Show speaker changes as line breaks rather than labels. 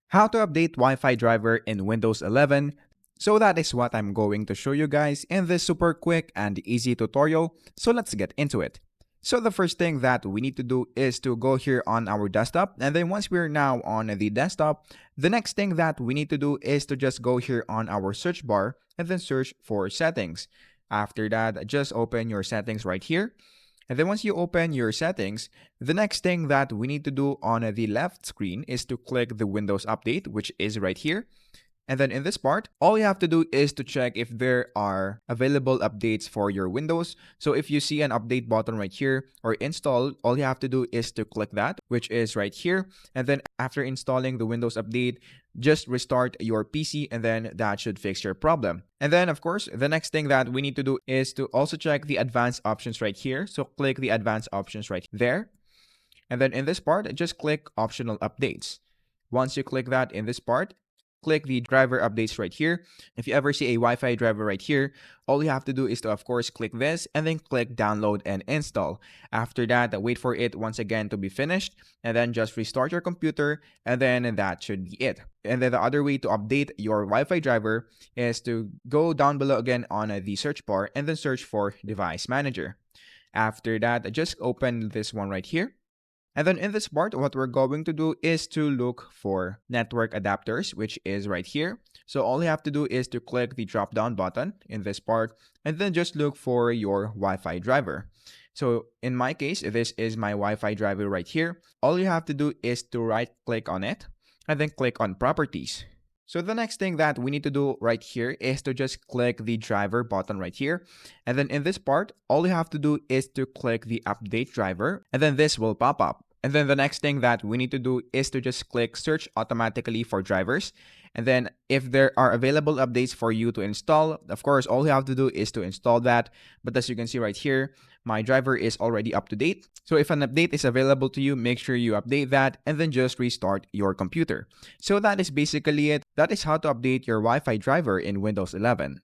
How to update Wi-Fi driver in Windows 11. So that is what I'm going to show you guys in this super quick and easy tutorial. So let's get into it. So the first thing that we need to do is to go here on our desktop, and then once we're now on the desktop, the next thing that we need to do is to just go here on our search bar and then search for settings. After that, just open your settings right here. And then once you open your settings, the next thing that we need to do on the left screen is to click the Windows Update, which is right here. And then in this part, all you have to do is to check if there are available updates for your Windows. So if you see an update button right here or install, all you have to do is to click that, which is right here. And then after installing the Windows Update, just restart your PC and then that should fix your problem. And then of course, the next thing that we need to do is to also check the advanced options right here. So click the advanced options right there. And then in this part, just click optional updates. Once you click that in this part, click the driver updates right here. If you ever see a Wi-Fi driver right here, all you have to do is to, of course, click this and then click download and install. After that, wait for it once again to be finished and then just restart your computer and then that should be it. And then the other way to update your Wi-Fi driver is to go down below again on the search bar and then search for device manager. After that, just open this one right here. And then in this part, what we're going to do is to look for network adapters, which is right here. So all you have to do is to click the drop down button in this part and then just look for your Wi-Fi driver. So in my case, this is my Wi-Fi driver right here. All you have to do is to right click on it and then click on properties. So the next thing that we need to do right here is to just click the driver button right here. And then in this part, all you have to do is to click the update driver and then this will pop up. And then the next thing that we need to do is to just click search automatically for drivers. And then if there are available updates for you to install, of course, all you have to do is to install that. But as you can see right here, my driver is already up to date. So if an update is available to you, make sure you update that and then just restart your computer. So that is basically it. That is how to update your Wi-Fi driver in Windows 11.